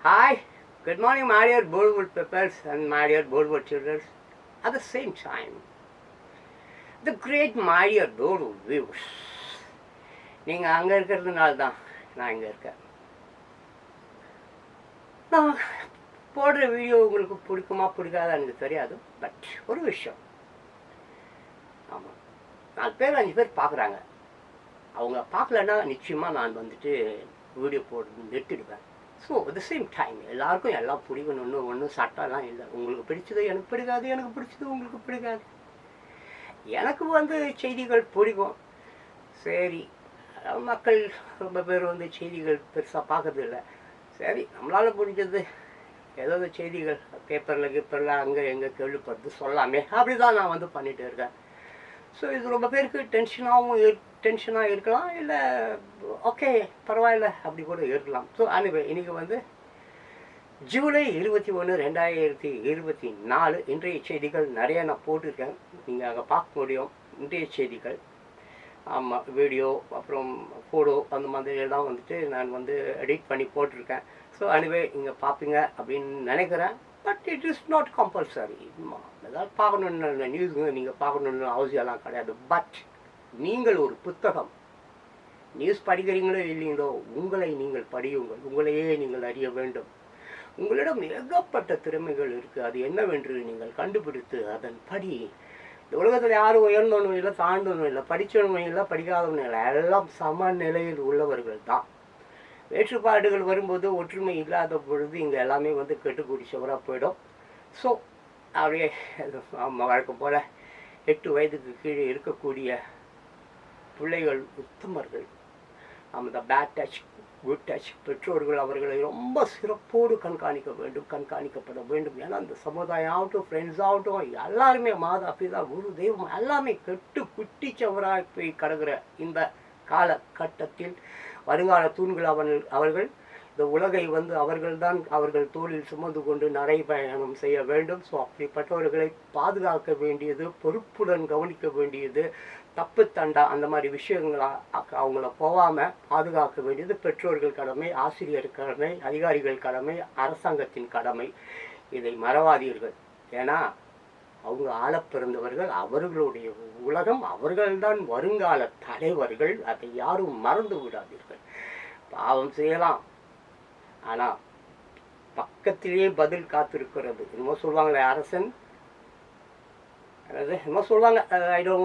Hi, good morning, my dear Bollywood peppers and my dear Bollywood children. At the same time, the great my dear Bollywood viewers. நீங்கள் அங்கே இருக்கிறதுனால தான் நான் இங்கே இருக்கேன். நான் போடுற வீடியோ உங்களுக்கு பிடிக்குமா பிடிக்காதா எனக்கு தெரியாது. பட் ஒரு விஷயம், ஆமாம், 4 பேர் 5 பேர் பார்க்குறாங்க. அவங்க பார்க்கலன்னா நிச்சயமாக நான் வந்துட்டு வீடியோ போடுறது நிறுத்திடுவேன். So at the same time எல்லாருக்கும் எல்லாம் பிடிக்கணும்னு ஒன்றும் சட்டம்லாம் இல்லை. உங்களுக்கு பிடிச்சது எனக்கு பிடிக்காது, எனக்கு பிடிச்சது உங்களுக்கு பிடிக்காது. எனக்கு செய்திகள் பிடிக்கும். சரி, மக்கள் ரொம்ப பேர் செய்திகள் பெருசாக பார்க்கறது இல்லை. சரி, நம்மளால் முடிஞ்சது ஏதாவது செய்திகள் பேப்பரில் அங்கே எங்கே கேள்விப்படுறது சொல்லாமே அப்படி தான் நான் பண்ணிகிட்டு இருக்கேன். ஸோ இது ரொம்ப பேருக்கு டென்ஷனாக இருக்கலாம், இல்லை ஓகே பரவாயில்ல அப்படி கூட இருக்கலாம். ஸோ அனிவே இன்றைக்கி ஜூலை 21, 2024 இன்றைய செய்திகள் நிறைய நான் போட்டிருக்கேன். நீங்கள் அங்கே பார்க்க முடியும் இன்றைய செய்திகள். ஆமாம், வீடியோ அப்புறம் ஃபோட்டோ அந்த மாதிரியெல்லாம் நான் எடிட் பண்ணி போட்டிருக்கேன். ஸோ அனிவே இங்கே பார்ப்பீங்க அப்படின்னு நினைக்கிறேன். But it is not compulsory. ஏதாவது பார்க்கணுன்னு நியூஸ் நீங்கள் பார்க்கணுன்னு அவசியம்லாம் கிடையாது. பட் நீங்கள் ஒரு புத்தகம் நியூஸ் படிக்கிறீங்களோ இல்லைங்களோ, உங்களை நீங்கள் படியுங்கள். உங்களையே நீங்கள் அறிய வேண்டும். உங்களிடம் ஏகப்பட்ட திறமைகள் இருக்குது. அது என்னவென்று நீங்கள் கண்டுபிடித்து அதன்படி இந்த உலகத்தில் யாரும் உயர்ந்தவனும் இல்லை, தாழ்ந்தவனும் இல்லை, படித்தவனும் இல்லை, படிக்காதவனும் இல்லை, எல்லாம் சமநிலையில் உள்ளவர்கள் தான். வேற்றுப்பாடுகள் வரும்போது ஒற்றுமை இல்லாத பொழுது இங்கே எல்லாமே கெட்டுக்கூடி சுவராக போயிடும். ஸோ அப்படியே வழக்கம் போல் 8 வயதுக்கு கீழே இருக்கக்கூடிய பிள்ளைகள் உத்தமர்கள். அந்த பேட் டச் குட் டச் பெற்றோர்கள் அவர்களை ரொம்ப சிறப்போடு கண்காணிக்கப்பட வேண்டும். ஏன்னா அந்த சமுதாயம் ஆகட்டும், ஃப்ரெண்ட்ஸ் ஆகட்டும், எல்லாருமே மாதா பிதா குரு தெய்வம் எல்லாமே கெட்டு குட்டிச்சவராக போய் கிடக்கிற இந்த காலகட்டத்தில் வருங்கால தூண்கள் அவர்கள் இந்த உலகை அவர்கள் தோளில் சுமந்து கொண்டு நடைபயணம் செய்ய வேண்டும். ஸோ அப்படிப்பட்டவர்களை பாதுகாக்க வேண்டியது, பொறுப்புடன் கவனிக்க வேண்டியது, தப்பு தண்டா அந்த மாதிரி விஷயங்களா அவங்கள போகாமல் பாதுகாக்க வேண்டியது பெற்றோர்கள் கடமை, ஆசிரியர் கடமை, அதிகாரிகள் கடமை, அரசாங்கத்தின் கடமை. இதை மறவாதீர்கள். ஏன்னா அவங்க ஆள பிறந்தவர்கள், அவர்களுடைய உலகம், அவர்கள்தான் வருங்கால தலைவர்கள். அதை யாரும் மறந்து விடாதீர்கள். பாவம் செய்யலாம், ஆனால் பக்கத்திலேயே பதில் காத்திருக்கிறது. என்னமோ சொல்லுவாங்களே அரசன், என்னமோ சொல்லுவாங்க. I don't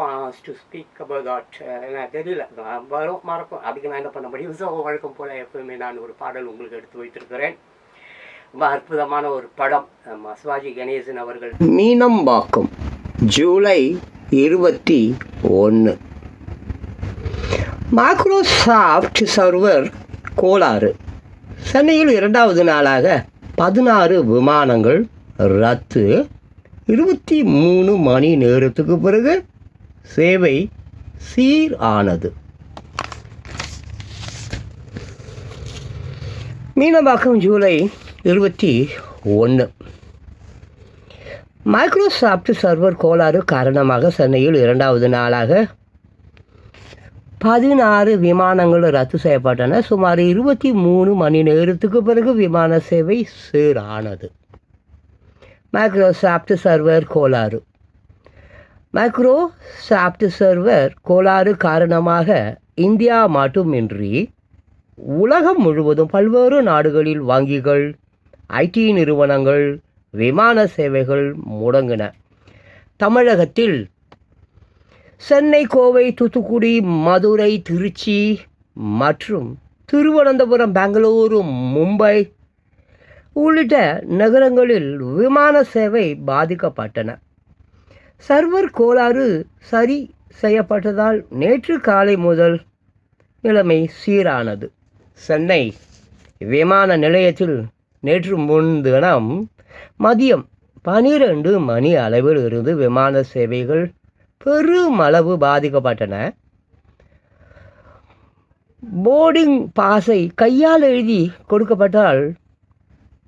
want to speak about that. எனக்கு தெரியல, வரும் மறக்கும். அதுக்கு நான் என்ன பண்ண முடியும்? ஸோ வழக்கம் போல் எப்பவுமே நான் ஒரு பாடல் உங்களுக்கு எடுத்து வைத்திருக்கிறேன். ரொம்ப அற்புதமான ஒரு படம். சிவாஜி கணேசன் அவர்கள். மீனம்பாக்கம், ஜூலை 21. மைக்ரோசாஃப்ட் சர்வர் கோளாறு. சென்னையில் 2வது நாளாக 16 விமானங்கள் ரத்து. 23 மணி நேரத்துக்கு பிறகு சேவை சீரானது. மீனம்பாக்கம், ஜூலை 21. மைக்ரோசாஃப்ட் சர்வர் கோளாறு காரணமாக சென்னையில் 2வது நாளாக 16 விமானங்கள் ரத்து செய்யப்பட்டன. சுமார் 23 மணி நேரத்துக்கு பிறகு விமான சேவை சீரானது. மைக்ரோசாஃப்ட் சர்வர் கோளாறு. மைக்ரோசாஃப்ட் சர்வர் கோளாறு காரணமாக இந்தியா மட்டுமின்றி உலகம் முழுவதும் பல்வேறு நாடுகளில் வங்கிகள், ஐடி நிறுவனங்கள், விமான சேவைகள் முடங்கின. தமிழகத்தில் சென்னை, கோவை, தூத்துக்குடி, மதுரை, திருச்சி மற்றும் திருவனந்தபுரம், பெங்களூரு, மும்பை உள்ளிட்ட நகரங்களில் விமான சேவை பாதிக்கப்பட்டன. சர்வர் கோளாறு சரி செய்யப்பட்டதால் நேற்று காலை முதல் நிலைமை சீரானது. சென்னை விமான நிலையத்தில் நேற்று முன்தினம் மதியம் 12 மணி அளவில் இருந்து விமான சேவைகள் பெருமளவு பாதிக்கப்பட்டன. போர்டிங் பாஸை கையால் எழுதி கொடுக்கப்பட்டால்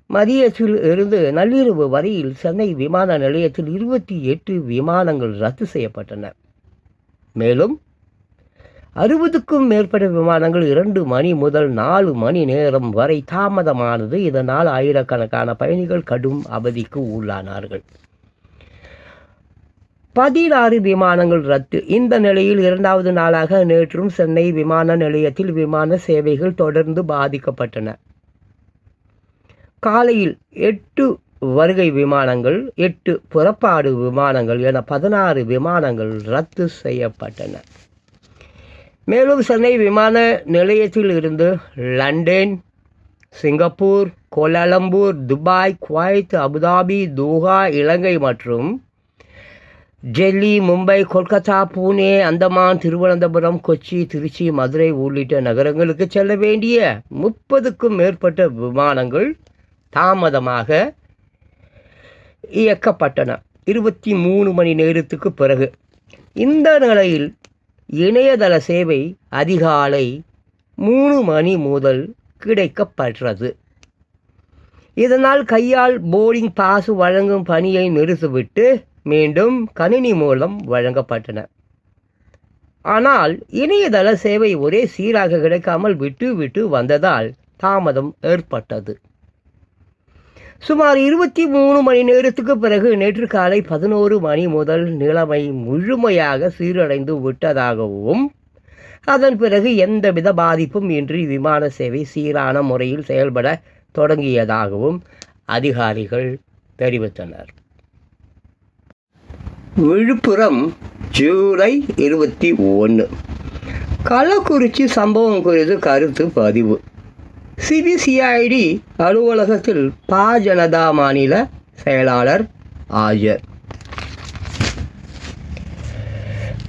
மதியத்தில் இருந்து நள்ளிரவு வரையில் சென்னை விமான நிலையத்தில் 28 விமானங்கள் ரத்து செய்யப்பட்டன. மேலும் 60க்கும் மேற்பட்ட விமானங்கள் 2 மணி முதல் 4 மணி நேரம் வரை தாமதமானது. இதனால் ஆயிரக்கணக்கான பயணிகள் கடும் அவதிக்கு உள்ளானார்கள். 16 விமானங்கள் ரத்து. இந்த நிலையில் 2வது நாளாக நேற்றும் சென்னை விமான நிலையத்தில் விமான சேவைகள் தொடர்ந்து பாதிக்கப்பட்டன. காலையில் 8 வருகை விமானங்கள், 8 புறப்பாடு விமானங்கள் என 16 விமானங்கள் ரத்து செய்யப்பட்டன. மேலும் சென்னை விமான நிலையத்தில் இருந்து London, Singapore, Kuala Lumpur, Dubai, Kuwait, Abu Dhabi, Doha, Ilangai மற்றும் டெல்லி, மும்பை, கொல்கத்தா, பூனே, அந்தமான், திருவனந்தபுரம், கொச்சி, திருச்சி, மதுரை உள்ளிட்ட நகரங்களுக்கு செல்ல வேண்டிய 30க்கும் மேற்பட்ட விமானங்கள் தாமதமாக இயக்கப்பட்டன 23 மணி நேரத்துக்கு பிறகு. இந்த நிலையில் இணையதள சேவை அதிகாலை 3 மணி முதல் கிடைக்கப்பெற்றது. இதனால் கையால் போர்டிங் பாஸ் வழங்கும் பணியை நிறுத்திவிட்டு மீண்டும் கணினி மூலம் வழங்கப்பட்டன. ஆனால் இணையதள சேவை ஒரே சீராக கிடைக்காமல் விட்டு வந்ததால் தாமதம் ஏற்பட்டது. சுமார் 23 மணி நேரத்துக்கு பிறகு நேற்று காலை 11 மணி முதல் நிலைமை முழுமையாக சீரடைந்து விட்டதாகவும் அதன் பிறகு எந்தவித பாதிப்பும் இன்றி விமான சேவை சீரான முறையில் செயல்பட தொடங்கியதாகவும் அதிகாரிகள் தெரிவித்தனர். விழுப்புரம் ஜூலை 21. கள்ளக்குறிச்சி சம்பவம் குறித்து கருத்து பதிவு. சிபிசிஐடி அலுவலகத்தில் ஜனதா மாநில செயலாளர் ஆஜர்.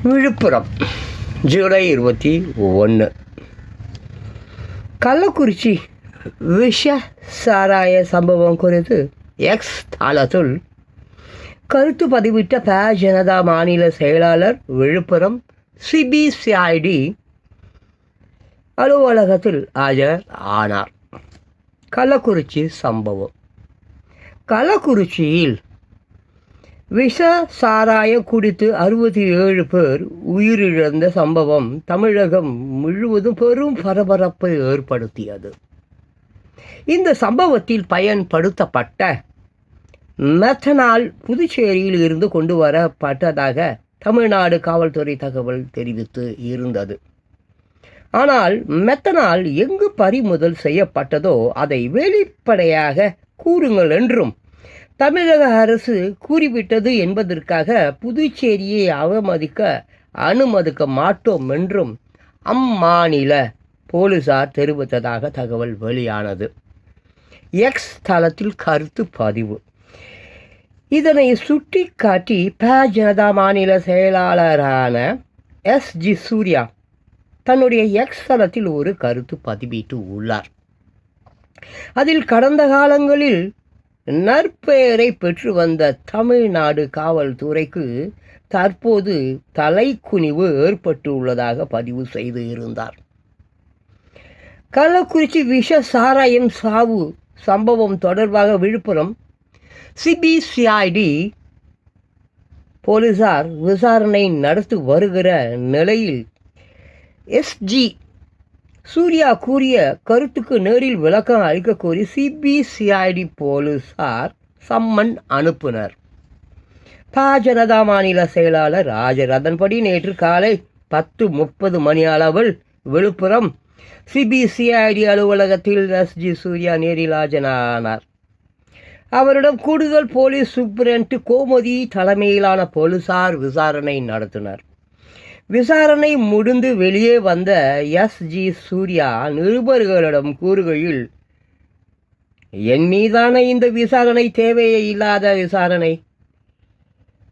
விழுப்புரம் ஜூலை 21. கள்ளக்குறிச்சி விஷ சாராய சம்பவம் குறித்து எக்ஸ் தளத்தில் கருத்து பதிவிட்ட ஜனதா மாநில செயலாளர் விழுப்புரம் சிபிசிஐடி அலுவலகத்தில் ஆஜர் ஆனார். கள்ளக்குறிச்சி சம்பவம். கள்ளக்குறிச்சியில் விஷ சாராயம் குடித்து 67 பேர் உயிரிழந்த சம்பவம் தமிழகம் முழுவதும் பெரும் பரபரப்பை ஏற்படுத்தியது. இந்த சம்பவத்தில் பயன்படுத்தப்பட்ட மெத்தனால் புதுச்சேரியில் இருந்து கொண்டு வரப்பட்டதாக தமிழ்நாடு காவல்துறை தகவல் தெரிவித்து இருந்தது. ஆனால் மெத்தனால் எங்கு பறிமுதல் செய்யப்பட்டதோ அதை வெளிப்படையாக கூறுங்கள் என்றும் தமிழக அரசு கூறிவிட்டது என்பதற்காக புதுச்சேரியை அனுமதிக்க மாட்டோம் என்றும் அம்மாநில போலீசார் தெரிவித்ததாக தகவல் வெளியானது. எக்ஸ் தளத்தில் கருத்து பதிவு. இதனை சுட்டி காட்டி ஜனதா மாநில செயலாளரான எஸ்ஜி சூர்யா தன்னுடைய எக்ஸ் தளத்தில் ஒரு கருத்து பதிவிட்டு உள்ளார். அதில் கடந்த காலங்களில் நற்பெயரை பெற்று வந்த தமிழ்நாடு காவல்துறைக்கு தற்போது தலைக்குனிவு ஏற்பட்டுள்ளதாக பதிவு செய்து இருந்தார். கள்ளக்குறிச்சி விஷ சாராயம் சாவு சம்பவம் தொடர்பாக விழுப்புரம் சிபிசிஐடி போலீசார் விசாரணை நடத்தி வருகிற நிலையில் எஸ்ஜி சூர்யா கூறிய கருத்துக்கு நேரில் விளக்கம் அளிக்க கோரி சிபிசிஐடி போலீசார் சம்மன் அனுப்பினர். ஜனதா மாநில செயலாளர் ஆஜர். அதன்படி நேற்று காலை 10:30 மணி அளவில் விழுப்புரம் சிபிசிஐடி அலுவலகத்தில் எஸ்ஜி சூர்யா நேரில் ஆஜரானார். அவரிடம் கூடுதல் போலீஸ் சூப்பரண்ட் கோமதி தலைமையிலான போலீசார் விசாரணை நடத்தினர். விசாரணை முடிந்து வெளியே வந்த எஸ்ஜி சூர்யா நிருபர்களிடம் கூறுகையில், என் மீதான இந்த விசாரணை தேவையே இல்லாத விசாரணை.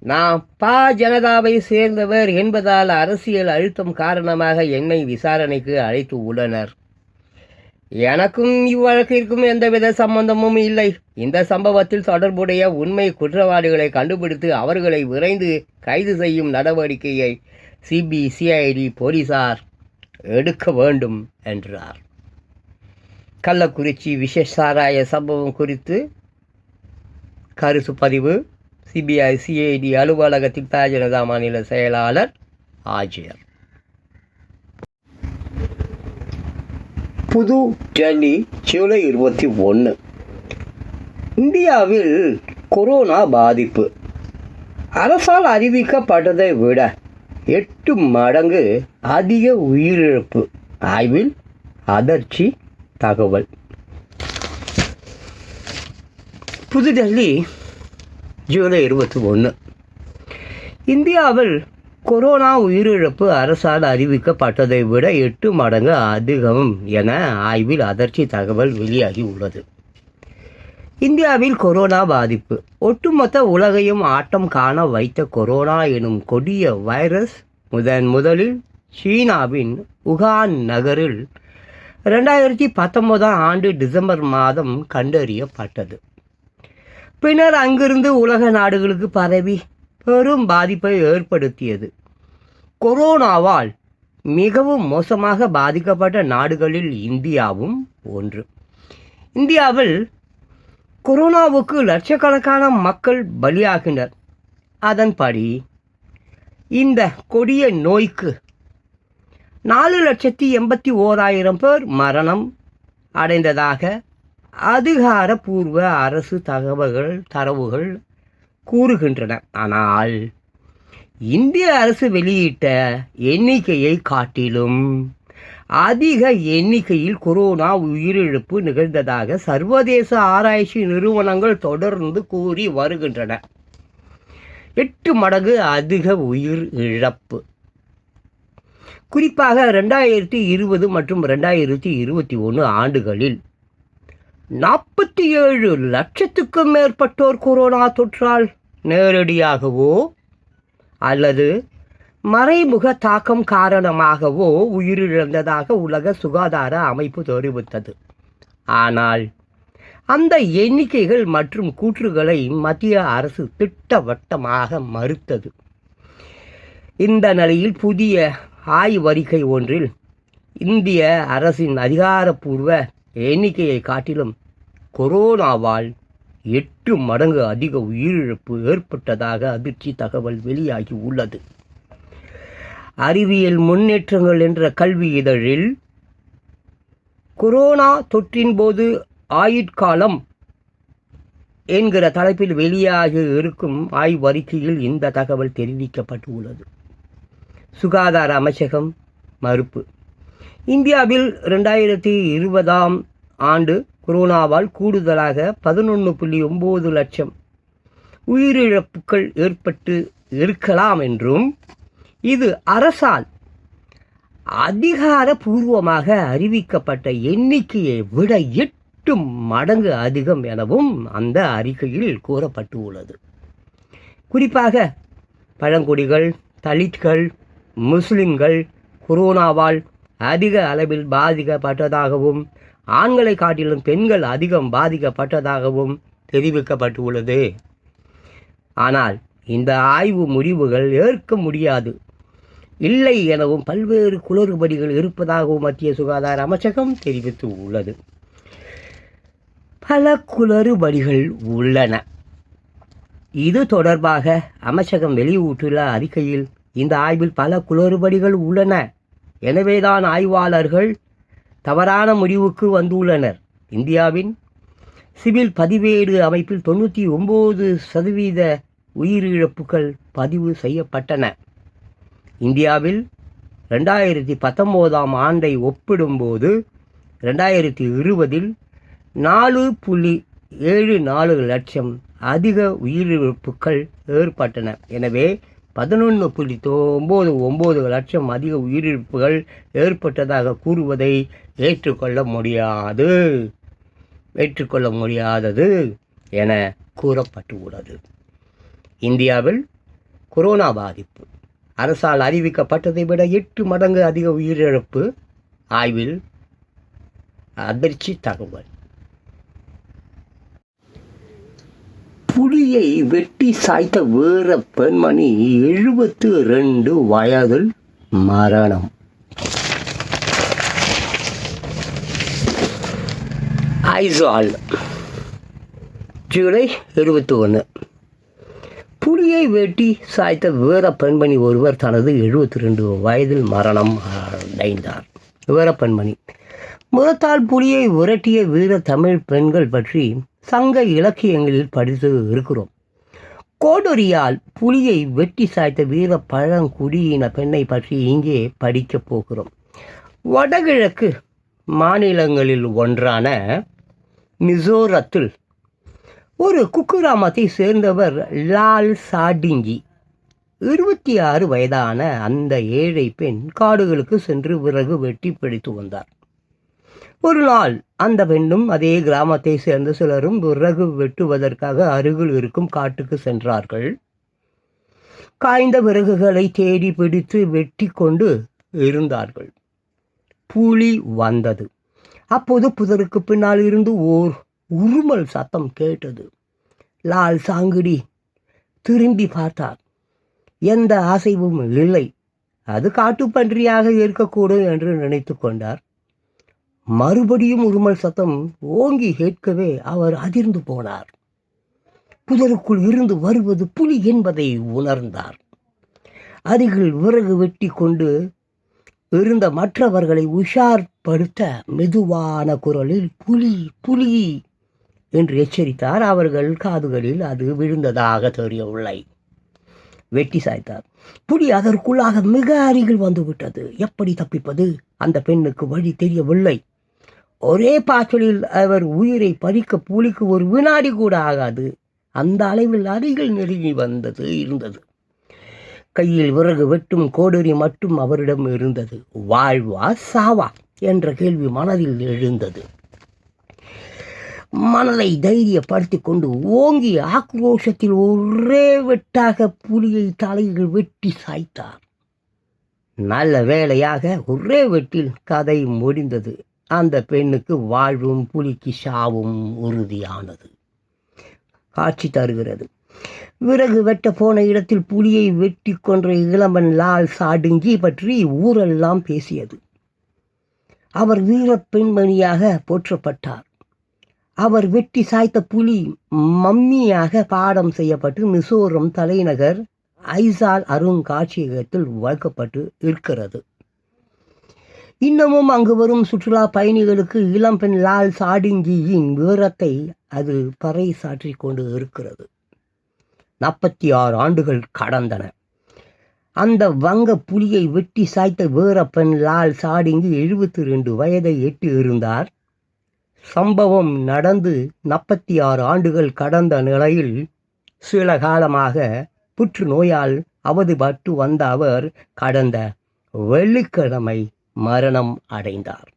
நான் ஜனதாவை சேர்ந்தவர் என்பதால் அரசியல் அழுத்தம் காரணமாக என்னை விசாரணைக்கு அழைத்து உள்ளனர். எனக்கும் இவ்வழக்கிற்கும் எந்தவித சம்பந்தமும் இல்லை. இந்த சம்பவத்தில் தொடர்புடைய உண்மை குற்றவாளிகளை கண்டுபிடித்து அவர்களை விரைந்து கைது செய்யும் நடவடிக்கையை சிபிசிஐடி போலீசார் எடுக்க வேண்டும் என்றார். கள்ளக்குறிச்சி விஷ சாராய சம்பவம் குறித்து கருத்து பதிவு. சிபிசிஐடி அலுவலகத்தில் ஜனதா மாநில செயலாளர் ஆஜர். புது டெல்லி ஜூலை 21. இந்தியாவில் கொரோனா பாதிப்பு அரசால் அறிவிக்கப்பட்டதை விட 8 மடங்கு அதிக உயிரிழப்பு. ஆய்வில் அதிர்ச்சி தகவல். புதுடெல்லி ஜூலை 21. இந்தியாவில் கொரோனா உயிரிழப்பு அரசால் அறிவிக்கப்பட்டதை விட 8 மடங்கு அதிகம் என ஆய்வில் அதிர்ச்சி தகவல் வெளியாகி உள்ளது. இந்தியாவில் கொரோனா பாதிப்பு ஒட்டுமொத்த உலகையும் ஆட்டம் காண வைத்த கொரோனா எனும் கொடிய வைரஸ் முதலில் சீனாவின் உகான் நகரில் 2019 ஆண்டு டிசம்பர் மாதம் கண்டறியப்பட்டது. பின்னர் அங்கிருந்து உலக நாடுகளுக்கு பரவி பெரும் பாதிப்பை ஏற்படுத்தியது. கொரோனாவால் மிகவும் மோசமாக பாதிக்கப்பட்ட நாடுகளில் இந்தியாவும் ஒன்று. இந்தியாவில் கொரோனாவுக்கு லட்சக்கணக்கான மக்கள் பலியாகினர். அதன்படி இந்த கொடிய நோய்க்கு 4,81,000 பேர் மரணம் அடைந்ததாக அதிகாரப்பூர்வ அரசு தரவுகள் கூறுகின்றன. ஆனால் இந்திய அரசு வெளியிட்ட எண்ணிக்கையை காட்டிலும் அதிக எண்ணிக்கையில் கொரோனா உயிரிழப்பு நிகழ்ந்ததாக சர்வதேச ஆராய்ச்சி நிறுவனங்கள் தொடர்ந்து கூறி வருகின்றன. 8 மடங்கு அதிக உயிர் இழப்பு. குறிப்பாக 2020 மற்றும் 2021 ஆண்டுகளில் 47 லட்சத்துக்கும் மேற்பட்டோர் கொரோனா தொற்றால் நேரடியாகவோ அல்லது மறைமுக தாக்கம் காரணமாகவோ உயிரிழந்ததாக உலக சுகாதார அமைப்பு தெரிவித்தது. ஆனால் அந்த எண்ணிக்கைகள் மற்றும் கூற்றுகளை மத்திய அரசு திட்டவட்டமாக மறுத்தது. இந்த நிலையில் புதிய ஆய்வறிக்கை ஒன்றில் இந்திய அரசின் அதிகாரப்பூர்வ எண்ணிக்கையை காட்டிலும் கொரோனாவால் 8 மடங்கு அதிக உயிரிழப்பு ஏற்பட்டதாக அதிர்ச்சி தகவல் வெளியாகி உள்ளது. அறிவியல் முன்னேற்றங்கள் என்ற கல்வி இதழில் கொரோனா தொற்றின் போது ஆயுட்காலம் என்கிற தலைப்பில் வெளியாகி இருக்கும் ஆய்வறிக்கையில் இந்த தகவல் தெரிவிக்கப்பட்டு உள்ளது. சுகாதார அமைச்சகம் மறுப்பு. இந்தியாவில் 2020 ஆண்டு கொரோனாவால் கூடுதலாக 11.9 லட்சம் உயிரிழப்புகள் ஏற்பட்டு இருக்கலாம் என்றும் இது அரசால் அதிகாரப்பூர்வமாக அறிவிக்கப்பட்ட எண்ணிக்கையை விட 8 மடங்கு அதிகம் எனவும் அந்த அறிக்கையில் கூறப்பட்டு உள்ளது. குறிப்பாக பழங்குடிகள், தலித்கள், முஸ்லிம்கள் கொரோனாவால் அதிக அளவில் பாதிக்கப்பட்டதாகவும் ஆண்களை காட்டிலும் பெண்கள் அதிகம் பாதிக்கப்பட்டதாகவும் தெரிவிக்கப்பட்டுள்ளது. ஆனால் இந்த ஆய்வு முடிவுகள் ஏற்க முடியாது இல்லை எனவும் பல்வேறு குளறுபடிகள் இருப்பதாகவும் மத்திய சுகாதார அமைச்சகம் தெரிவித்து உள்ளது. பல குளறுபடிகள் உள்ளன. இது தொடர்பாக அமைச்சகம் வெளியிட்டுள்ள அறிக்கையில் இந்த ஆய்வில் பல குளறுபடிகள் உள்ளன, எனவேதான் ஆய்வாளர்கள் தவறான முடிவுக்கு வந்துள்ளனர். இந்தியாவின் சிவில் பதிவேடு அமைப்பில் 99% உயிரிழப்புகள் பதிவு செய்யப்பட்டன. இந்தியாவில் 2019 ஆண்டை ஒப்பிடும்போது 2020 4.74 லட்சம் அதிக உயிரிழப்புகள் ஏற்பட்டன. எனவே 11.99 லட்சம் அதிக உயிரிழப்புகள் ஏற்பட்டதாக கூறுவதை ஏற்றுக்கொள்ள முடியாதது என கூறப்பட்டுள்ளது. இந்தியாவில் கொரோனா பாதிப்பு அரசால் அறிவிக்கப்பட்டதை விட 8 மடங்கு அதிக உயிரிழப்பு. ஆய்வில் அதிர்ச்சி தகவல். புலியை வெட்டி சாய்த்த வீர பெண்மணி 72 வயதில் மரணம். ஐசால் ஜூலை 21. புலியை வெட்டி சாய்த்த வீர பெண்மணி ஒருவர் தனது 72 வயதில் மரணம் அடைந்தார். வீர பெண்மணி முரத்தால் புலியை விரட்டிய வீர தமிழ் பெண்கள் பற்றி சங்க இலக்கியங்களில் படித்து இருக்கிறோம். கோடரியால் புலியை வெட்டி சாய்த்த வீர பழங்குடியின பெண்ணை பற்றி இங்கே படிக்கப் போகிறோம். வடகிழக்கு மாநிலங்களில் ஒன்றான மிசோரத்தில் ஒரு குக்கிராமத்தை சேர்ந்தவர் லால் சாடிங்கி. 26 வயதான அந்த ஏழை பெண் காடுகளுக்கு சென்று விறகு வெட்டி பிடித்து வந்தார். ஒரு நாள் அந்த பெண்ணும் அதே கிராமத்தை சேர்ந்த சிலரும் விறகு வெட்டுவதற்காக அருகில் இருக்கும் காட்டுக்கு சென்றார்கள். காய்ந்த விறகுகளை தேடி பிடித்து வெட்டி கொண்டு இருந்தார்கள். புலி வந்தது. அப்போது புதருக்கு பின்னால் இருந்து ஓர் உருமல் சத்தம் கேட்டது. லால் சாங்கிடி திரும்பி பார்த்தார். எந்த அசைவும் இல்லை. அது காட்டுப்பன்றியாக இருக்கக்கூடும் என்று நினைத்து கொண்டார். மறுபடியும் உருமல் சத்தம் ஓங்கி கேட்கவே அவர் அதிர்ந்து போனார். புதருக்குள் இருந்து வருவது புலி என்பதை உணர்ந்தார். அருகில் விறகு வெட்டி கொண்டு இருந்த மற்றவர்களை உஷார்படுத்த மெதுவான குரலில் புலி புலி என்று எச்சரித்தார். அவர்கள் காதுகளில் அது விழுந்ததாக தெரியவில்லை. வெட்டி சாய்த்தார். புலி அதற்குள்ளாக மிக அருகில் வந்துவிட்டது. எப்படி தப்பிப்பது? அந்த பெண்ணுக்கு வழி தெரியவில்லை. ஒரே பாய்ச்சலில் அவர் உயிரை பறிக்க புலிக்கு ஒரு வினாடி கூட ஆகாது. அந்த அளவில் அருகில் நெருங்கி இருந்தது. கையில் விறகு வெட்டும் கோடரி மட்டும் அவரிடம் இருந்தது. வாழ்வா சாவா என்ற கேள்வி மனதில் எழுந்தது. மனதை தைரியப்படுத்தி கொண்டு ஓங்கி ஆக்ரோஷத்தில் ஒரே வெட்டாக புலியை தலையில் வெட்டி சாய்த்தார். நல்ல வேளையாக ஒரே வெட்டில் கதை முடிந்தது. அந்த பெண்ணுக்கு வாழ்வும் புலிக்கு சாவும் உறுதியானது. காட்சி தருகிறது. விறகு வெட்ட போன இடத்தில் புலியை வெட்டி கொன்ற இளமன் லால் சாடுங்கி பற்றி ஊரெல்லாம் பேசியது. அவர் வீர பெண்மணியாக போற்றப்பட்டார். அவர் வெட்டி சாய்த்த புலி மம்மியாக பாடம் செய்யப்பட்டு மிசோரம் தலைநகர் ஐசால் அருங்காட்சியகத்தில் வைக்கப்பட்டு இருக்கிறது. இன்னமும் அங்கு வரும் சுற்றுலா பயணிகளுக்கு இளம்பெண் லால் சாடிங்கியின் வீரத்தை அது பறைசாற்றி கொண்டு இருக்கிறது. 46 ஆண்டுகள் கடந்தன. அந்த வங்க புலியை வெட்டி சாய்த்த வீரப்பெண் லால் சாடிங்கி 72 வயதை எட்டி இருந்தார். சம்பவம் நடந்து 46 ஆண்டுகள் கடந்த நிலையில் சில காலமாக புற்றுநோயால் அவதிப்பட்டு வந்த அவர் கடந்த வெள்ளிக்கிழமை மரணம் அடைந்தார்.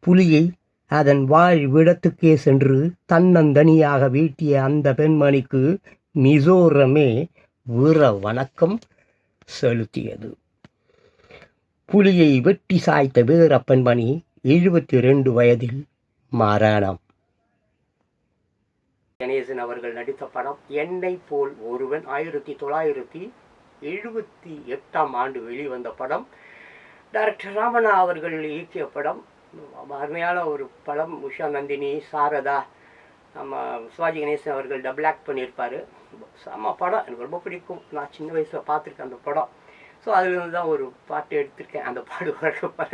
புலியை அதன் வாழ்விடத்துக்கே சென்று தன்னந்தனியாக வீட்டிய அந்த பெண்மணிக்கு மிசோரமே வீர வணக்கம் செலுத்தியது. புலியை வெட்டி சாய்த்த வீர பெண்மணி 72 வயதில் மரணம். கணேசன் அவர்கள் நடித்த படம் என்னை போல் ஒருவன் 1978ஆம் ஆண்டு வெளிவந்த படம். டைரக்டர் ராமண்ணா அவர்கள் இயக்கிய படம். அருமையான ஒரு படம். உஷா நந்தினி, சாரதா, நம்ம சிவாஜி கணேசன் அவர்கள் டபுள் ஆக்ட் பண்ணியிருப்பார். செம்ம படம். எனக்கு ரொம்ப பிடிக்கும். நான் சின்ன வயசில் பார்த்துருக்கேன் அந்த படம். ஸோ அதுலேருந்து தான் ஒரு பாட்டு எடுத்திருக்கேன். அந்த பாடு வர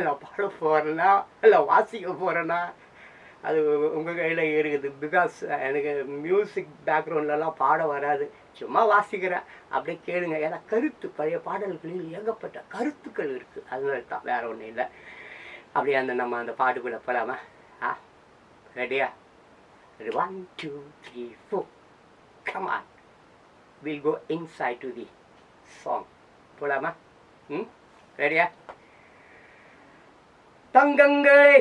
நான் பாட போகிறேன்னா இல்லை வாசிக்க போகிறேன்னா அது உங்கள் கையில் இருக்குது. பிகாஸ் எனக்கு மியூசிக் பேக்ரவுண்ட்லலாம் பாட வராது. சும்மா வாசிக்கிறேன். அப்படியே கேளுங்க. ஏன்னா கருத்து பழைய பாடல்களில் ஏகப்பட்ட கருத்துக்கள் இருக்குது. அதனால தான், வேறு ஒன்றும் இல்லை. அப்படியே நம்ம அந்த பாட்டுக்குள்ளே போகலாமா? ரெடியா? 1 2 3 4 come on, we'll go inside to the song. போகலாமா? ரெடியா? தங்கங்களே,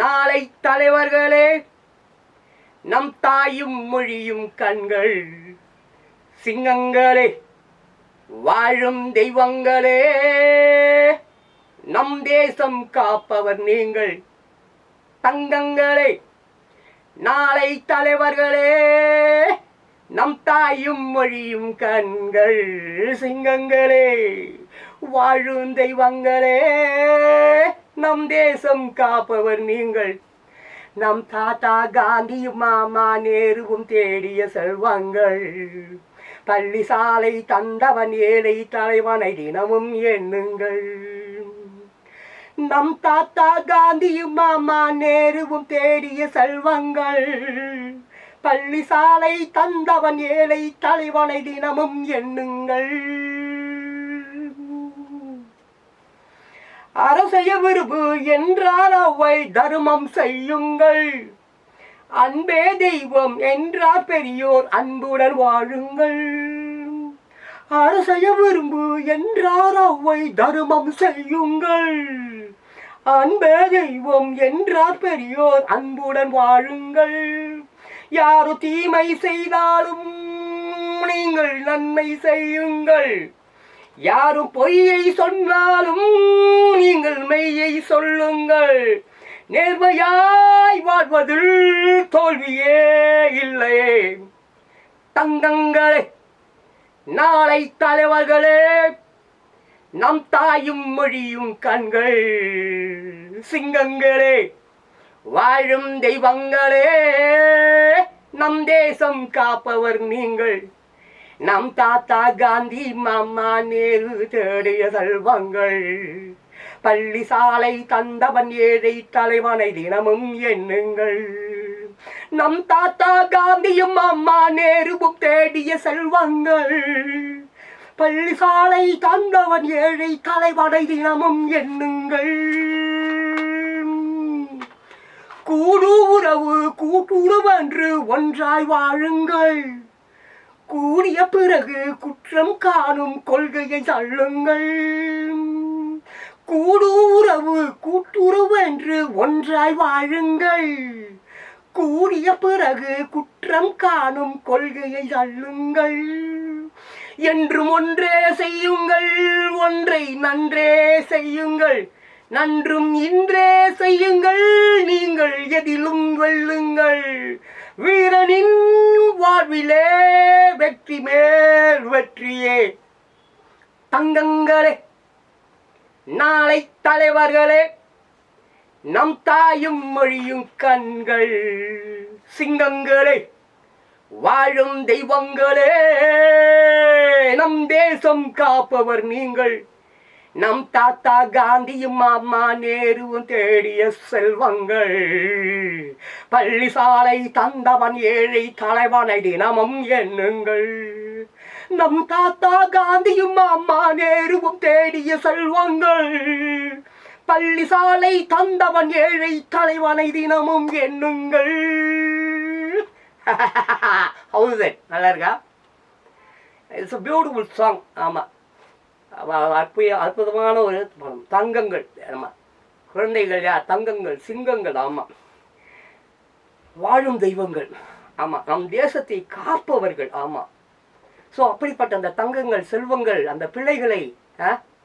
நாளை தலைவர்களே, நம் தாயும் மொழியும் கண்கள், சிங்கங்களே, வாழும் தெய்வங்களே, நம் தேசம் காப்பவர் நீங்கள். தங்கங்களே, நாளை தலைவர்களே, நம் தாயும் மொழியும் கண்கள், சிங்கங்களே, வாழும் தெய்வங்களே, நம் தேசம் காப்பவர் நீங்கள். நம் தாத்தா காந்தியும் மாமா நேருவும் தேடிய செல்வங்கள், பள்ளி சாலை தந்தவன் ஏழை தலைவனை தினமும் எண்ணுங்கள். நம் தாத்தா காந்தியும் மாமா நேருவும் தேடிய செல்வங்கள். பள்ளி சாலை தந்தவன் ஏழை தலைவனை தினமும் எண்ணுங்கள். அரசைய விரும்பு என்றால் அவை தர்மம் செய்யுங்கள். அன்பே தெய்வம் என்றார் பெரியோர் அன்புடன் வாழுங்கள். அரசைய விரும்பு என்றார் அவை தர்மம் செய்யுங்கள். அன்பே தெய்வம் என்றார் பெரியோர் அன்புடன் வாழுங்கள். யாரு தீமை செய்தாலும் நீங்கள் நன்மை செய்யுங்கள். யாரும் பொய்யை சொன்னாலும் நீங்கள் மெய்யை சொல்லுங்கள். நேர்மையாய் வாழ்வதில் தோல்வியே இல்லையே. தங்கங்களே, நாளை தலைவர்களே, நம் தாயும் மொழியும் கண்கள். சிங்கங்களே, வாழும் தெய்வங்களே, நம் தேசம் காப்பவர் நீங்கள். நம் தாத்தா காந்தி மாமா நேரு தேடிய செல்வங்கள். பள்ளி சாலை தந்தவன் ஏழை தலைவனை தினமும் எண்ணுங்கள். நம் தாத்தா காந்தியும் அம்மா நேருவும் தேடிய செல்வங்கள். பள்ளி சாலை தந்தவன் ஏழை தலைவனை தினமும் எண்ணுங்கள். கூடு உறவு கூட்டுறவென்று ஒன்றாய் வாழுங்கள். கூடிய பிறகு குற்றம் காணும் கொள்கையை தள்ளுங்கள். கூடு உறவு கூட்டுறவு என்று ஒன்றாய் வாழுங்கள். கூடிய பிறகு குற்றம் காணும் கொள்கையை தள்ளுங்கள். என்றும் ஒன்றே செய்யுங்கள், ஒன்றை நன்றே செய்யுங்கள். நன்றும் இன்றே செய்யுங்கள், நீங்கள் எதிலும் வெல்லுங்கள். வீரனின் வாழ்விலே வெற்றி மேல் வெற்றியே. தங்கங்களே, நாளை தலைவர்களே, நம் தாயும் மொழியும் கண்கள். சிங்கங்களே, வாழும் தெய்வங்களே, நம் தேசம் காப்பவர் நீங்கள். நம் தாத்தா காந்தியும் மாமா நேருவும் தேடிய செல்வங்கள். பள்ளி சாலை தந்தவன் ஏழை தலைவனை தினமும் எண்ணுங்கள். நம் தாத்தா காந்தியும் மாமா நேருவும் தேடிய செல்வங்கள். பள்ளி சாலை தந்தவன் ஏழை தலைவனை தினமும் எண்ணுங்கள். How's it? நல்லா இருக்கா? It's a beautiful song. ஆமாம், அற்புதமான ஒரு படம். தங்கங்கள், ஆமாம், குழந்தைகள் யார்? தங்கங்கள், சிங்கங்கள். ஆமாம், வாழும் தெய்வங்கள். ஆமாம், நம் தேசத்தை காப்பவர்கள். ஆமாம். ஸோ அப்படிப்பட்ட அந்த தங்கங்கள், செல்வங்கள், அந்த பிள்ளைகளை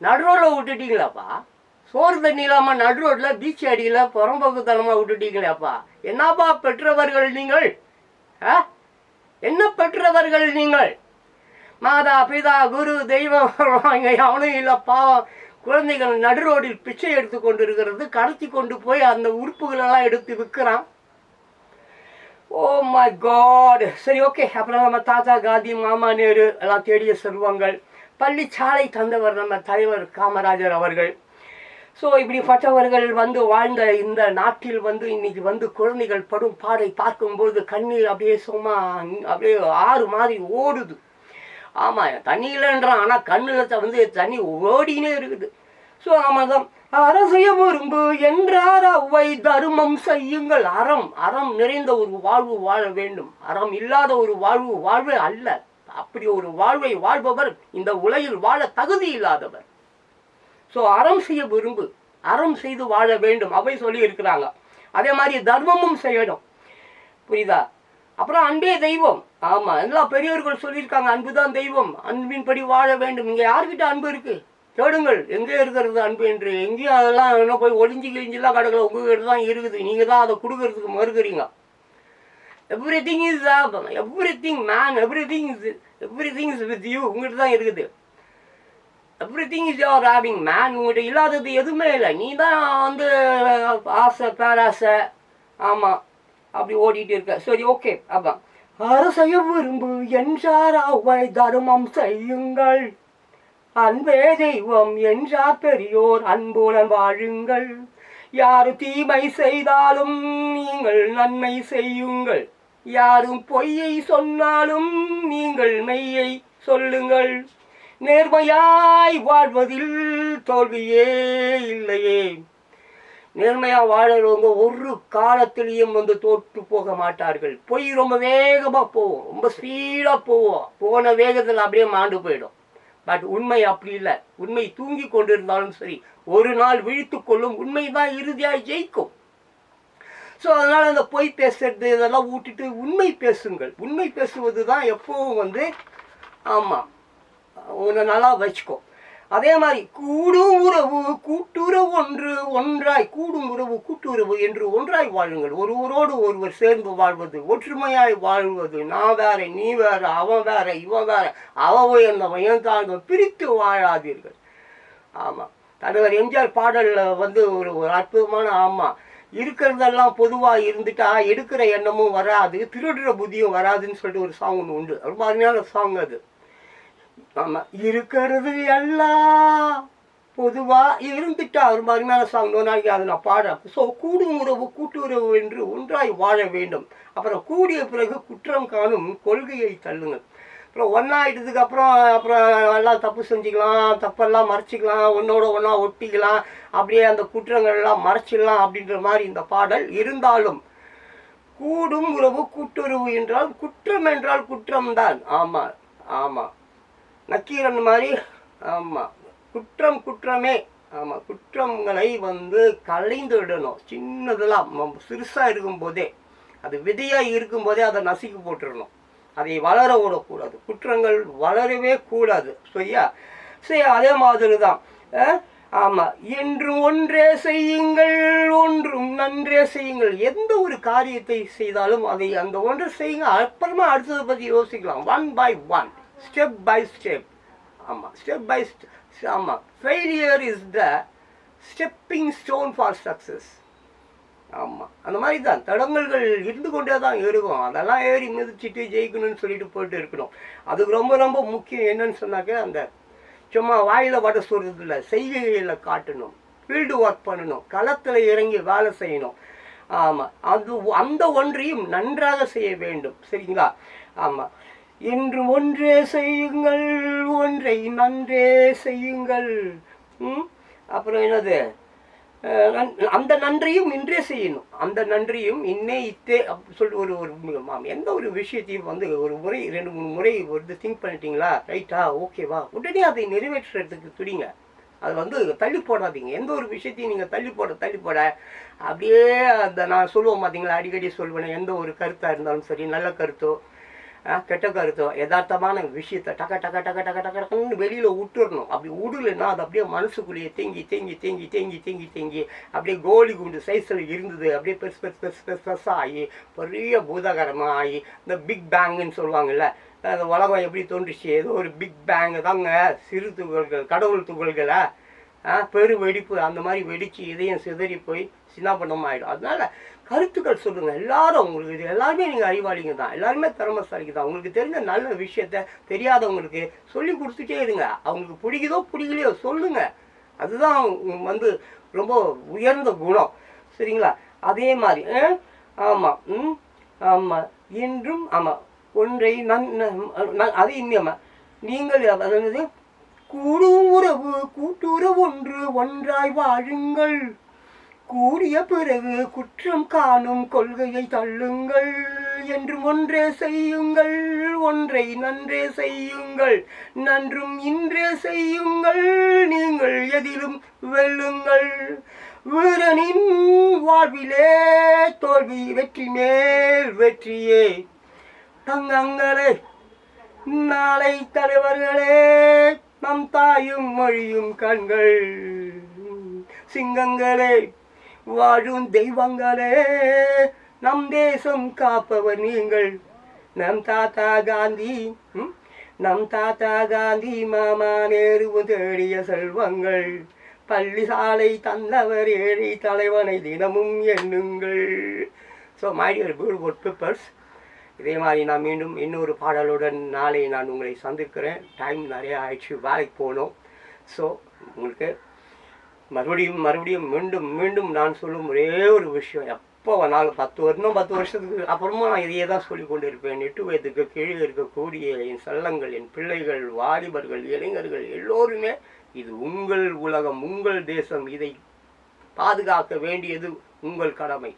நடுரோடில் விட்டுட்டீங்களாப்பா. சோறு தண்ணி இல்லாமல் நடுரோட்டில் பீச் அடியில் புறம்போக்குத்தனமாக விட்டுட்டீங்களாப்பா. என்னப்பா பெற்றவர்கள் நீங்கள்? என்ன பெற்றவர்கள் நீங்கள்? மாதா பிதா குரு தெய்வம் இங்கே அவனும் இல்லைப்பா. குழந்தைகள் நடுரோடில் பிச்சை எடுத்து கொண்டு இருக்கிறது, கடத்தி கொண்டு போய் அந்த உறுப்புகளெல்லாம் எடுத்து விற்கிறான். Oh my god. சரி, ஓகே. அப்புறம் நம்ம தாத்தா காந்தி மாமா நேரு எல்லாம் தேடிய செல்வங்கள். பள்ளி சாலை தந்தவர் நம்ம தலைவர் காமராஜர் அவர்கள். ஸோ இப்படிப்பட்டவர்கள் வந்து வாழ்ந்த இந்த நாட்டில் வந்து இன்னைக்கு வந்து குழந்தைகள் படும் பாடை பார்க்கும்போது கண்ணீர் அப்படியே சும்மா அப்படியே ஆறு மாதிரி ஓடுது. ஆமாம், தண்ணி இல்லைன்றான், ஆனால் கண்ணில் வந்து தண்ணி ஓடினே இருக்குது. ஸோ ஆமாம் தான். அரசைய விரும்பு என்றார் அவ்வை தர்மம் செய்யுங்கள். அறம் நிறைந்த ஒரு வாழ்வு வாழ வேண்டும். அறம் இல்லாத ஒரு வாழ்வே அல்ல. அப்படி ஒரு வாழ்வை வாழ்பவர் இந்த உலகில் வாழ தகுதி இல்லாதவர். ஸோ அறம் செய்ய விரும்பு, அறம் செய்து வாழ வேண்டும் அவை சொல்லி இருக்கிறாங்க. அதே மாதிரி தர்மமும் செய்யணும். புரியுதா? அப்புறம் அன்பே தெய்வம். ஆமாம், எல்லா பெரியவர்கள் சொல்லியிருக்காங்க, அன்பு தான் தெய்வம், அன்பின்படி வாழ வேண்டும். இங்கே யார்கிட்ட அன்பு இருக்கு? தேடுங்கள், எங்கே இருக்கிறது அன்பு என்று. எங்கேயும் அதெல்லாம் என்ன போய் ஒளிஞ்சு கிழிஞ்செல்லாம் கிடக்கல, உங்ககிட்ட தான் இருக்குது. நீங்கள் தான் அதை கொடுக்கறதுக்கு மறுக்கிறீங்க. Everything is everything man, everything is with you. உங்கள்கிட்ட தான் இருக்குது. Everything is your having man. உங்கள்கிட்ட இல்லாதது எதுவுமே இல்லை. நீ தான் வந்து ஆசை பேராசை, ஆமாம், அப்படி ஓடிட்டு இருக்க. சரி, ஓகே. அப்போ அரசைய விரும்பு என்றார் அவ்வை தர்மம் செய்யுங்கள். அன்பே தெய்வம் என்றார் பெரியோர், அன்புடன் வாழுங்கள். யாரு தீமை செய்தாலும் நீங்கள் நன்மை செய்யுங்கள். யாரும் பொய்யை சொன்னாலும் நீங்கள் மெய்யை சொல்லுங்கள். நேர்மையாய் வாழ்வதில் தோல்வியே இல்லையே. நேர்மையாக வாழறவங்க ஒரு காலத்திலையும் தோற்று போக மாட்டார்கள். பொய் ரொம்ப வேகமாக போவோம், ரொம்ப ஸ்பீடாக போவோம், போன வேகத்தில் அப்படியே மாண்டு போயிடும். பட் உண்மை அப்படி இல்லை. உண்மை தூங்கி கொண்டிருந்தாலும் சரி, ஒரு நாள் விழித்து கொள்ளும். உண்மை தான் இறுதியாக ஜெயிக்கும். ஸோ அதனால் அந்த பொய் பேசுறது இதெல்லாம் விட்டுட்டு உண்மை பேசுங்கள். உண்மை பேசுவது தான் எப்போவும் ஆமாம் உன்னை நல்லா வச்சுக்கோ. அதே மாதிரி கூடும் உறவு கூட்டுறவு ஒன்றாய் கூடும் உறவு கூட்டுறவு என்று ஒன்றாய் வாழுங்கள். ஒருவரோடு ஒருவர் சேர்ந்து வாழ்வது, ஒற்றுமையாய் வாழ்வது. நான் வேற, நீ வேற, அவன் வேற, இவன் வேற, அவ உயர்ந்தவன் ஏன் தாழ்ந்தவன் பிரித்து வாழாதீர்கள். ஆமாம், தலைவர் எம்ஜிஆர் பாடலில் ஒரு அற்புதமான ஆமாம், இருக்கிறதெல்லாம் பொதுவாக இருந்துட்டா எடுக்கிற எண்ணமும் வராது, திருடுற புத்தியும் வராதுன்னு சொல்லிட்டு ஒரு சாங் ஒன்று உண்டு. ரொம்ப அருமையான சாங் அது. ஆமாம், இருக்கிறது எல்லாம் பொதுவாக இருந்துட்டா ஒரு மாதிரியான சாங் நாளைக்கு அதை நான் பாடுறேன். ஸோ கூடும் உறவு கூட்டுறவு என்று ஒன்றாய் வாழ வேண்டும். அப்புறம் கூடிய பிறகு குற்றம் காணும் கொள்கையை தள்ளுங்கள். அப்புறம் ஒன்றாயிட்டதுக்கு அப்புறம் எல்லாம் தப்பு செஞ்சுக்கலாம், தப்பெல்லாம் மறைச்சிக்கலாம், ஒன்றோட ஒன்றா ஒட்டிக்கலாம், அப்படியே அந்த குற்றங்கள்லாம் மறைச்சிடலாம் அப்படின்ற மாதிரி இந்த பாடல் இருந்தாலும் கூடும் உறவு கூட்டுறவு என்றால் குற்றம் என்றால் குற்றம்தான். ஆமாம் ஆமாம், நக்கீரன் மாதிரி. ஆமாம், குற்றம் குற்றமே. ஆமாம், குற்றங்களை கலைந்து விடணும். சின்னதெல்லாம் சிறுசாக இருக்கும்போதே, அது விதையாக இருக்கும்போதே அதை நசுக்கி போட்டுடணும். அதை வளர விடக்கூடாது. குற்றங்கள் வளரவே கூடாது. சரியா? சரி, அதே மாதிரி தான். ஆமாம், என்றும் ஒன்றே செய்யுங்கள், ஒன்றும் நன்றே செய்யுங்கள். எந்த ஒரு காரியத்தை செய்தாலும் அதை அந்த ஒன்றை செய்யுங்க. அப்புறமா அடுத்ததை பற்றி யோசிக்கலாம். One by one, step by step. ஆமாம், ஸ்டெப் பை ஆமாம், failure is the stepping stone for success. ஆமாம், அந்த மாதிரி தான் தடங்கல்கள் இருந்து கொண்டே தான் இருக்கும். அதெல்லாம் ஏறி மிதிச்சுட்டு ஜெயிக்கணும்னு சொல்லிட்டு போயிட்டு இருக்கணும். அதுக்கு ரொம்ப ரொம்ப முக்கியம் என்னன்னு சொன்னாக்க, அந்த சும்மா வாயில் வட சொல்கிறதில்ல, செய்கையில் காட்டணும், ஃபீல்டு ஒர்க் பண்ணணும், களத்தில் இறங்கி வேலை செய்யணும். ஆமாம், அந்த ஒன்றையும் நன்றாக செய்ய வேண்டும். சரிங்களா? ஆமாம், இன்று ஒன்றே செய்யுங்கள், ஒன்றை நன்றே செய்யுங்கள். அப்புறம் என்னது, அந்த நன்றியும் இன்றே செய்யணும். அந்த நன்றியும் இன்னே இத்தே அப்படி சொல்லிட்டு ஒரு எந்த ஒரு விஷயத்தையும் ஒரு முறை 2-3 முறை திங்க் பண்ணிட்டீங்களா, ரைட்டா, ஓகேவா, உடனே அதை நிறைவேற்றுறதுக்கு துடிங்க. அது தள்ளி போடாதீங்க. எந்த ஒரு விஷயத்தையும் நீங்கள் தள்ளி போட அப்படியே அந்த நான் சொல்லுவோம் பார்த்தீங்களா, அடிக்கடி சொல்வேன், எந்த ஒரு கருத்தாக இருந்தாலும் சரி, நல்ல கருத்தோ கெட்ட கருத்தோ யதார்த்தமான விஷயத்தை டக்க டக்க டக்க டக்க டக்குன்னு வெளியில் விட்டுறணும். அப்படி விடலைன்னா அது அப்படியே மனசுக்குள்ளேயே தேங்கி தேங்கி தேங்கி தேங்கி தேங்கி தேங்கி அப்படியே கோலி குண்டு சைஸில் இருந்தது. அப்படியே பெருசாக ஆகி பெரிய பூதாகரமாக ஆகி இந்த பிக் பேங்குன்னு சொல்லுவாங்கள்ல, அந்த உலகம் எப்படி தோன்றுச்சு, ஏதோ ஒரு பிக் பேங்கு தாங்க, சிறு துகள்கள், கடவுள் துகள்களை பெரு வெடிப்பு அந்த மாதிரி வெடித்து இதயம் சிதறி போய் சின்னாபண்ணம் ஆகிடும். அதனால் கருத்துக்கள் சொல்லுங்கள். எல்லாரும் உங்களுக்கு இது எல்லாருமே நீங்கள் அறிவாளிங்க தான், எல்லாருமே திறமைசாலிங்க தான். உங்களுக்கு தெரிஞ்ச நல்ல விஷயத்த தெரியாதவங்களுக்கு சொல்லி கொடுத்துட்டே இருங்க. அவங்களுக்கு பிடிக்குதோ பிடிக்கலையோ சொல்லுங்கள். அதுதான் ரொம்ப உயர்ந்த குணம். சரிங்களா? அதே மாதிரி ஆமாம் ஆமாம், என்றும் ஆமாம் ஒன்றை அது இன்னும் நீங்கள் அதாவது கூடும் உறவு கூட்டுறவு ஒன்றாய் வாழுங்கள். கூடிய பிறகு குற்றம் காணும் கொள்கையை தள்ளுங்கள். என்றும் ஒன்றே செய்யுங்கள், ஒன்றை நன்றே செய்யுங்கள், நன்றும் இன்றே செய்யுங்கள், நீங்கள் எதிலும் வெல்லுங்கள். வீரனின் வாழ்விலே தோல்வி வெற்றி மேல் வெற்றியே. தங்கங்களே, நாளை தலைவர்களே, நம் தாயும் மொழியும் கண்கள். சிங்கங்களே, வாழும் தெய்வங்களே, நம் தேசம் காப்பவர் நீங்கள். நம் தாத்தா காந்தி மாமா நேருவும் தேடிய செல்வங்கள். பள்ளி சாலை தந்தவர் ஏழை தலைவனை தினமும் எண்ணுங்கள். So my dear beautiful peoples, இதே மாதிரி நான் மீண்டும் இன்னொரு பாடலுடன் நாளை நான் உங்களை சந்திக்கிறேன். டைம் நிறைய ஆயிடுச்சு, வேலைக்கு போகணும். ஸோ உங்களுக்கு மறுபடியும் மீண்டும் நான் சொல்லும் ஒரே ஒரு விஷயம், எப்போ வேணாலும் 10 வருஷத்துக்கு அப்புறமா நான் இதையே தான் சொல்லி கொண்டு இருப்பேன். 8 வயதுக்கு கீழே இருக்கக்கூடிய என் செல்லங்கள், என் பிள்ளைகள், வாலிபர்கள், இளைஞர்கள் எல்லோருமே இது உங்கள் உலகம், உங்கள் தேசம். இதை பாதுகாக்க வேண்டியது உங்கள் கடமை.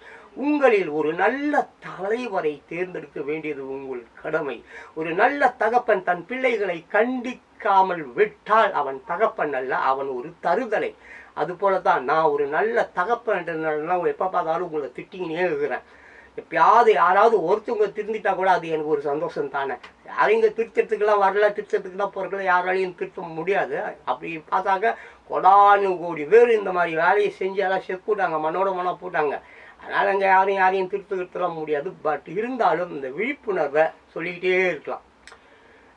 உங்களில் ஒரு நல்ல தலைவரை தேர்ந்தெடுக்க வேண்டியது உங்கள் கடமை. ஒரு நல்ல தகப்பன் தன் பிள்ளைகளை கண்டிக்காமல் விட்டால் அவன் தகப்பன் அல்ல, அவன் ஒரு தருதலை. அதுபோல தான் நான் ஒரு நல்ல தகப்பன்றதுனால எப்போ பார்த்தாலும் உங்களை திட்டிங்கன்னே இருக்கிறேன். எப்பயாவது யாராவது ஒருத்தவங்க திருந்திட்டா கூட அது எனக்கு ஒரு சந்தோஷம் தானே. யாரும் இங்கே திருத்தத்துக்கெல்லாம் வரல, திருத்தத்துக்குலாம் போகிறதுல யாராலையும் திருத்த முடியாது. அப்படி பார்த்தாக்க கொடானு கோடி பேர் இந்த மாதிரி வேலையை செஞ்சு எல்லாம் செக் போட்டாங்க, மண்ணோட மண்ணாக போட்டாங்க. அதனால் அங்கே யாரையும் திருத்தலாம் முடியாது. பட் இருந்தாலும் இந்த விழிப்புணர்வை சொல்லிக்கிட்டே இருக்கலாம்,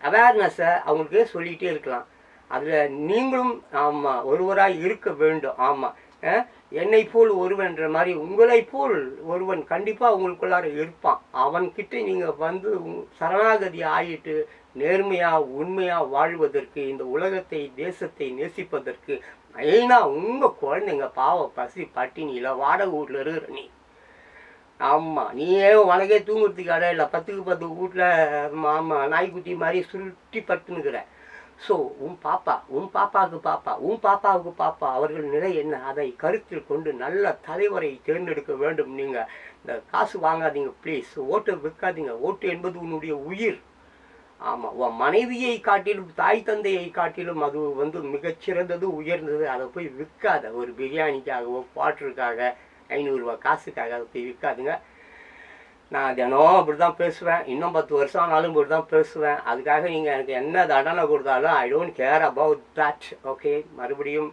அவேர்னஸை அவங்களுக்கு சொல்லிக்கிட்டே இருக்கலாம். அதில் நீங்களும் ஆமாம் ஒருவராக இருக்க வேண்டும். ஆமாம், என்னை போல் ஒருவன்ற மாதிரி உங்களை போல் ஒருவன் கண்டிப்பாக உங்களுக்குள்ளார இருப்பான். அவன்கிட்ட நீங்கள் வந்து சரணாகதி ஆகிட்டு நேர்மையாக உண்மையாக வாழ்வதற்கு, இந்த உலகத்தை தேசத்தை நேசிப்பதற்கு, மெயினாக உங்கள் குழந்தைங்க பாவம் பசி பட்டினியில் வாடகை வீட்டில் இருக்கிற நீ, ஆமாம் நீயே உனக்கே தூங்குறதுக்கு இடம் இல்லை, 10க்கு 10 வீட்டில் ஆமாம் நாய்க்குட்டி மாதிரி சுருட்டி பட்டுனுக்கிற. ஸோ உன் பாப்பாவுக்கு பாப்பா அவர்கள் நிலை என்ன, அதை கருத்தில் கொண்டு நல்ல தலைவரை தேர்ந்தெடுக்க வேண்டும். நீங்கள் இந்த காசு வாங்காதீங்க ப்ளீஸ், ஓட்டை விற்காதீங்க. ஓட்டு என்பது உன்னுடைய உயிர். ஆமாம், உன் மனைவியை காட்டிலும் தாய் தந்தையை காட்டிலும் அது வந்து மிகச்சிறந்தது, உயர்ந்தது. அதை போய் விற்காத. ஒரு பிரியாணிக்காகவோ குவார்ட்டருக்காக 500 ரூபா காசுக்காக அதை போய் விற்காதுங்க. நான் தினம் அப்படி தான் பேசுவேன், இன்னும் 10 வருஷம் ஆனாலும் இப்படி தான் பேசுவேன். அதுக்காக நீங்கள் எனக்கு என்ன தண்டனை கொடுத்தாலும் I don't care about that. Okay, மறுபடியும்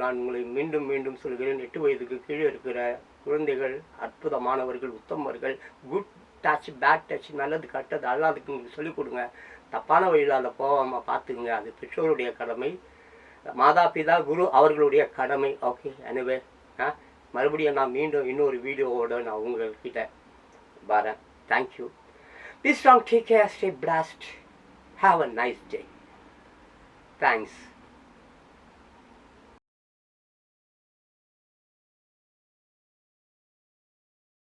நான் உங்களை மீண்டும் சொல்கிறேன். 8 வயதுக்கு கீழே இருக்கிற குழந்தைகள் அற்புதமானவர்கள், உத்தமர்கள். குட் டச், பேட் டச், நல்லது கட்டது அல்லாதுக்கு உங்களுக்கு சொல்லிக் கொடுங்க. தப்பான வழியில் அதை போகாமல் பார்த்துக்குங்க. அது பெற்றோருடைய கடமை, மாதா பிதா குரு அவர்களுடைய கடமை. ஓகே, எனவே மறுபடியும் நான் மீண்டும் இன்னொரு வீடியோவோட நான் உங்கள்கிட்ட வரேன். Thank you. Be strong, take care, stay blessed. Have a nice day. Thanks.